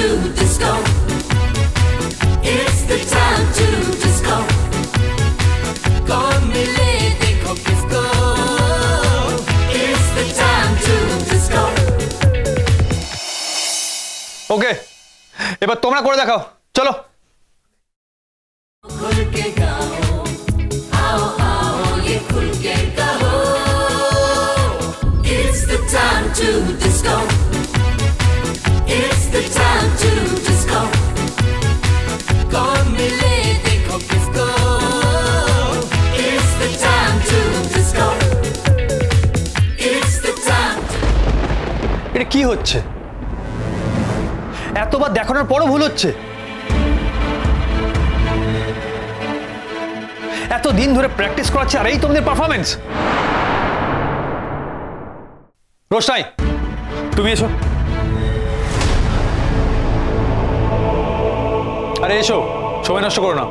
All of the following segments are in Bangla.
to disco. It's the time to disco. Con mile dekho kisko. It's the time to disco. ওকে, এবার তোমরা করে দেখাও, চলো। खुल के गाओ, आओ आओ ये खुल के गाओ। It's the time to disco. It's the time to disco. Con mile dekho kisko. It's the time to disco. It's the time. এটা কি হচ্ছে? এতবার দেখানোর পরও ভুল হচ্ছে। এত দিন ধরে প্র্যাকটিস করাচ্ছে আর এই তোমাদের পারফরমেন্স। রোশনাই, তুমি এসো। আরে এসো, সময় নষ্ট করো না।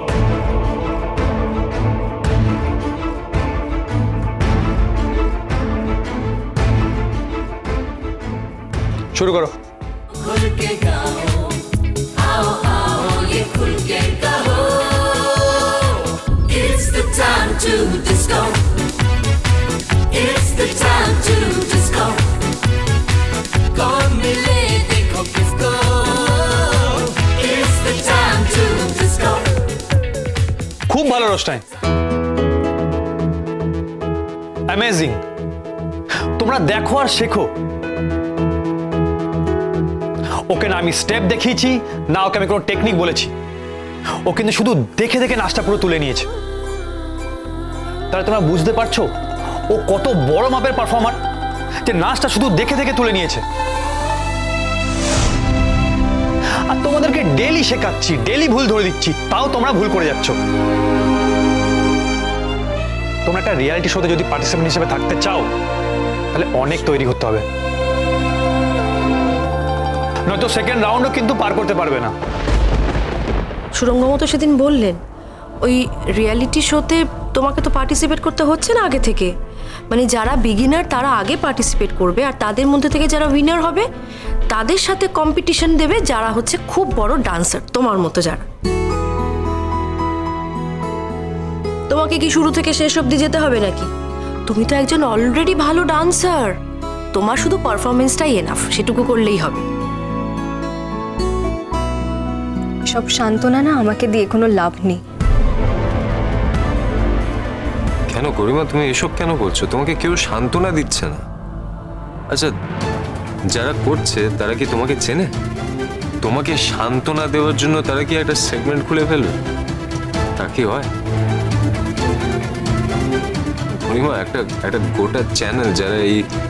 শুরু করো। खुल के गाओ, आओ आओ ये खुल के गाओ। It's the time to disco. It's the time to disco. Con mile dekho kisko. It's the time to disco. খুব ভালো রোশনাই, অ্যামেজিং। তোমরা দেখো আর শেখো। ওকে না আমি স্টেপ দেখিয়েছি, না ওকে আমি কোনো টেকনিক বলেছি। ও কিন্তু শুধু দেখে দেখে নাচটা পুরো তুলে নিয়েছে। তাহলে তোমরা বুঝতে পারছো ও কত বড় মাপের পারফর্মার, যে নাচটা শুধু দেখে দেখে তুলে নিয়েছে। আর তোমাদেরকে ডেইলি শেখাচ্ছি, ডেইলি ভুল ধরে দিচ্ছি, তাও তোমরা ভুল করে যাচ্ছ। তোমরা একটা রিয়ালিটি শোতে যদি পার্টিসিপেন্ট হিসেবে থাকতে চাও, তাহলে অনেক তৈরি করতে হবে, নয়তো সেকেন্ড রাউন্ডও কিন্তু পার করতে পারবে না। সুরঙ্গম তো সেদিন বললেন ওই রিয়ালিটি শোতে তোমাকে তো পার্টিসিপেট করতে হচ্ছে না আগে থেকে, মানে যারা বিগিনার তারা আগে পার্টিসিপেট করবে, আর তাদের মধ্যে থেকে যারা উইনার হবে তাদের সাথে কম্পিটিশন দেবে যারা হচ্ছে খুব বড় ডান্সার, তোমার মতো যারা। তোমাকে কি শুরু থেকে শেষ অবধি যেতে হবে নাকি? তুমি তো একজন অলরেডি ভালো ডান্সার, তোমার শুধু পারফরমেন্সটাই এনাফ, সেটুকু করলেই হবে। সব সান্ত্বনা না আমাকে দিয়ে কোনো লাভ নেই। কেন গরিমা তুমি এসব কেন বলছো? তোমাকে কেউ সান্ত্বনা দিচ্ছে না। আচ্ছা, যারা করছে তারা কি তোমাকে চেনে? তোমাকে সান্ত্বনা দেওয়ার জন্য তারা কি একটা সেগমেন্ট খুলে ফেলবে? তা কি হয় গরিমা? একটা গোটা চ্যানেল যারা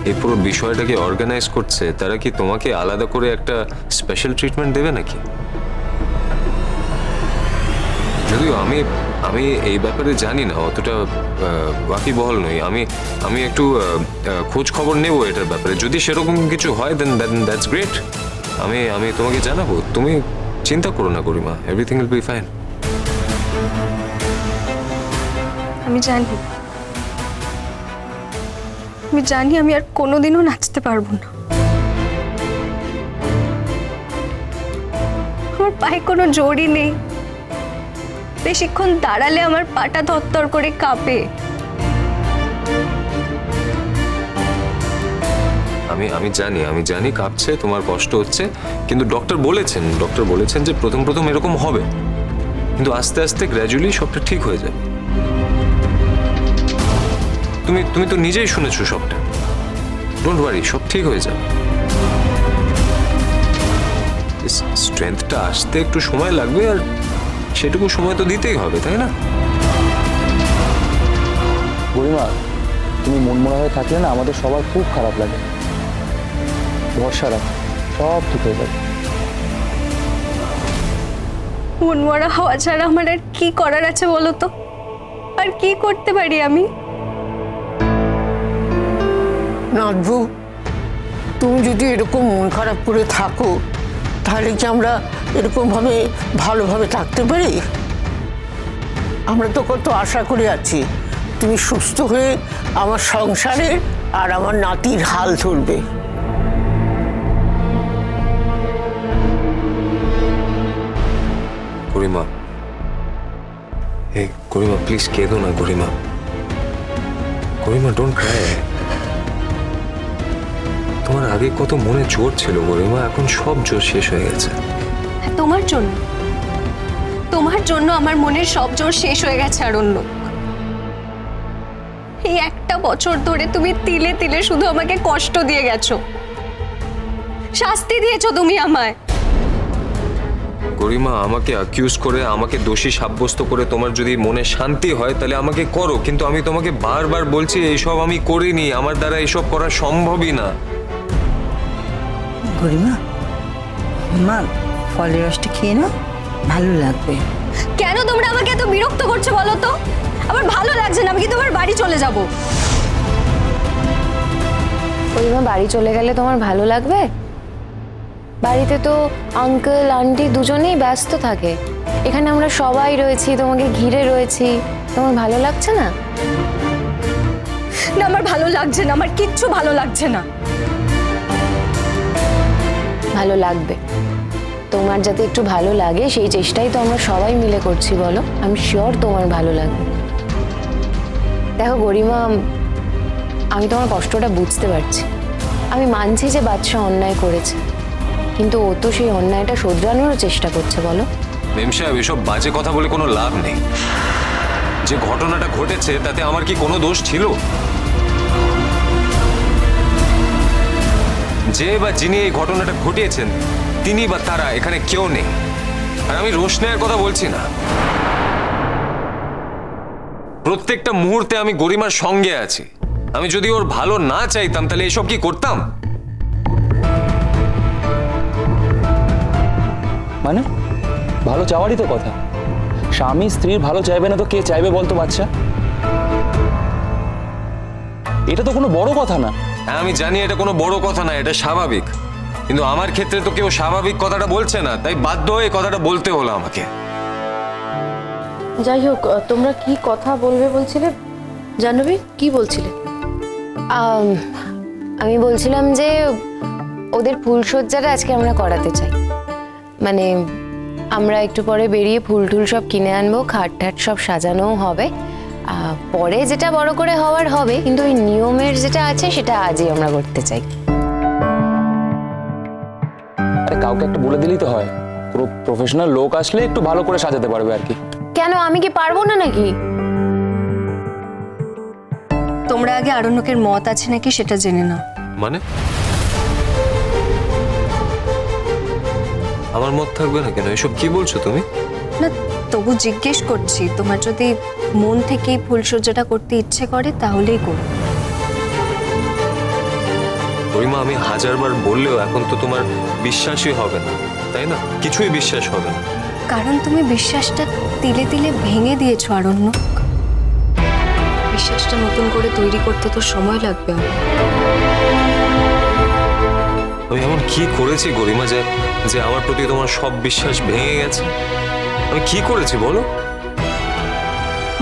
এই পুরো বিষয়টাকে অর্গানাইজ করছে, তারা কি তোমাকে আলাদা করে একটা স্পেশাল ট্রিটমেন্ট দেবে নাকি? যদিও আমি এই ব্যাপারে জানি না, অতটা ওয়াকিবহাল নই। আমি একটু খোঁজ খবর নেব এটার ব্যাপারে। যদি সেরকম কিছু হয় দেন দ্যাটস গ্রেট। আমি তোমাকে জানাবো, তুমি চিন্তা করো না গরিমা, এভরিথিং উইল বি ফাইন। আমি জানি আমি আর কোনোদিনও নাচতে পারবো না। আমার পায়ে কোনো জোরই নেই, বেশিক্ষণ দাঁড়ালে আমার পাটা থরথর করে কাঁপে। আমি জানি কাঁপছে, তোমার কষ্ট হচ্ছে, কিন্তু ডক্টর বলেছেন যে প্রথম এরকম হবে, কিন্তু আস্তে আস্তে গ্র্যাজুয়ালি সবটা ঠিক হয়ে যাবে। তুমি তো নিজেই শুনেছো সবটা। ডোন্ট ওয়ারি, সব ঠিক হয়ে যাবে। স্ট্রেংথটা আসতে একটু সময় লাগবে, আর সেটুকু সময় তো দিতেই হবে, তাই না? গরিমা, তুমি মনমরা হয়ে থাকলে না আমাদের সবার খুব খারাপ লাগে। ভরসা রাখো, সব ঠিক হয়ে যাবে। মনমরা হওয়া ছাড়া আমার আর কি করার আছে বলো তো? আর কি করতে পারি আমি? নাথবু, তুমি যদি এরকম মন খারাপ করে থাকো, তাহলে কি আমরা এরকমভাবে ভালোভাবে থাকতে পারি? আমরা তো কত আশা করে আছি তুমি সুস্থ হয়ে আমার সংসারে আর আমার নাতির হাল ধরবে। গরিমা, গরিমা প্লিজ কেঁদো না গরিমা। গরিমা ডোন্ট ক্রাই। তোমার আগে কত মনে জোর ছিল গরিমা, এখন সব জোর শেষ হয়ে গেছে। তোমার জন্য আমার মনের সব জোর শেষ হয়ে গেছে অরণ্য। এই একটা বছর ধরে তুমি তিলে তিলে শুধু আমাকে কষ্ট দিয়ে গেছো, শাস্তি দিয়েছো তুমি আমায়। গরিমা, আমাকে অ্যাকিউজ করে, আমাকে দোষী সাব্যস্ত করে তোমার যদি মনে শান্তি হয় তাহলে আমাকে করো, কিন্তু আমি তোমাকে বারবার বলছি এইসব আমি করিনি, আমার দ্বারা এইসব করা সম্ভবই না। গরিমা, মা ফলের রসটা খেয়ে নাও, ভালো লাগবে। কেন তোমরা আমাকে এত বিরক্ত করছো বলো তো? আমার ভালো লাগছে না, আমি কি তোমার বাড়ি চলে যাব? গরিমা, বাড়ি চলে গেলে তোমার ভালো লাগবে? বাড়িতে তো আঙ্কেল আন্টি দুজনেই ব্যস্ত থাকে, এখানে আমরা সবাই রয়েছি, তোমাকে ঘিরে রয়েছি, তোমার ভালো লাগছে না? না, আমার ভালো লাগছে না, আমার কিচ্ছু ভালো লাগছে না। ভালো লাগবে, তোমার যাতে একটু ভালো লাগে সেই চেষ্টাই তো আমরা সবাই মিলে করছি, বলো? আমি শিওর তোমার ভালো লাগবে। দেখো গরিমা, আমি তোমার কষ্টটা বুঝতে পারছি, আমি মানছি যে বাদশা অন্যায় করেছে, কিন্তু ও তো সেই অন্যায়টা শোধরানোর চেষ্টা করছে, বলো? মেম সাহেব, এসব বাজে কথা বলে কোনো লাভ নেই। যে ঘটনাটা ঘটেছে তাতে আমার কি কোনো দোষ ছিল? যে বা যিনি এই ঘটনাটা ঘটিয়েছেন তিনি বা তারা এখানে কেউ নেই। আর আমি রোশনাইয়ের কথা বলছি না, প্রত্যেকটা মুহূর্তে আমি গরিমার সঙ্গে আছি। আমি যদি ওর ভালো না চাইতাম তাহলে এসব কি করতাম? মানে ভালো চাওয়ারই তো কথা। স্বামী স্ত্রীর ভালো চাইবে না তো কে চাইবে বলতো বাচ্চা? এটা তো কোনো বড় কথা না। হ্যাঁ, আমি জানি এটা কোনো বড় কথা না, এটা স্বাভাবিক, কিন্তু আমার ক্ষেত্রে তো কেউ স্বাভাবিক কথাটা বলছে না, তাই বাধ্য হয়ে কথাটা বলতে হলো আমাকে। যাই হোক, তোমরা কি কথা বলবে বলছিলে? জাহ্নবী, কি বলছিলে? আমি বলছিলাম যে ওদের ফুলসজ্জাটা আজকে আমরা করাতে চাই, মানে আমরা একটু পরে বেরিয়ে ফুল টুল সব কিনে আনবো, খাট ঠাট সব সাজানোও হবে, পরে যেটা বড় করে হওয়ার হবে, কিন্তু ওই নিয়মের যেটা আছে সেটা আজই আমরা করতে চাই। আরে কাউকে একটা বলে দিলেই তো হয়, পুরো প্রফেশনাল লোক আসলে একটু ভালো করে সাজাতে পারবে আর কি। কেন, আমি কি পারবো না নাকি? তোমরা আগে আরণ্যকের মত আছে নাকি সেটা জেনে নাও। মানে আমার মত থাকবে না কেন? এসব কি বলছো তুমি? না, তবু জিজ্ঞেস করছি, তোমার যদি মন থেকেই ফুলসজ্জাটা করতে ইচ্ছে করে তাহলেই করো। গরিমা, আমি হাজারবার বললেও এখন তো তোমার বিশ্বাসই হবে না, তাই না? কিছুই বিশ্বাস হবে না, কারণ তুমি বিশ্বাসটা তিলে তিলে ভেঙে দিয়েছো আরণ্যক। বিশ্বাসটা নতুন করে তৈরি করতে তো সময় লাগবে। আমি এমন কি করেছি গরিমা যে আমার প্রতি তোমার সব বিশ্বাস ভেঙে গেছে? আমি কি করেছি বলো?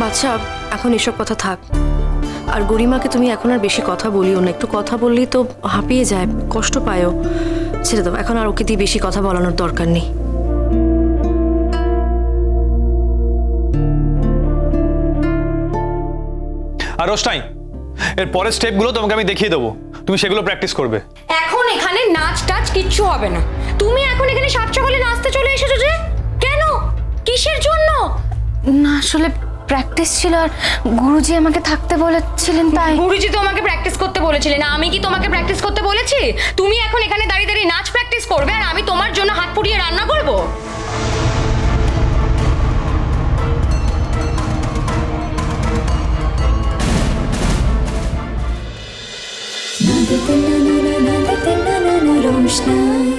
বাচ্চা, এখন এসব কথা থাক। আর গরিমাকে তুমি এখন আর বেশি কথা বলিও না, একটু কথা বললেই তো হাঁপিয়ে যায়, কষ্ট পায়ও। ছেড়ে দাও, এখন আর ওকে দিয়ে বেশি কথা বলানোর দরকার নেই। আর রোশনাই, এর পরের স্টেপগুলো তোমাকে আমি দেখিয়ে দেবো, তুমি সেগুলো প্র্যাকটিস করবে। এখন এখানে নাচ টাচ কিচ্ছু হবে না। তুমি এখন এখানে সাত সকালে নাচতে চলে এসেছো যে? কেন, কিসের জন্য? না, আসলে প্র্যাকটিস ছিল আর গুরুজি আমাকে থাকতে বলেছিলেন তাই। গুরুজি তো আমাকে প্র্যাকটিস করতে বলেছিলেন, আমি কি তোমাকে প্র্যাকটিস করতে বলেছি? তুমি এখন এখানে দাঁড়িয়ে দাঁড়িয়ে নাচ প্র্যাকটিস করবে আর আমি তোমার জন্য হাত পুড়িয়ে রান্না করব? रोशनाई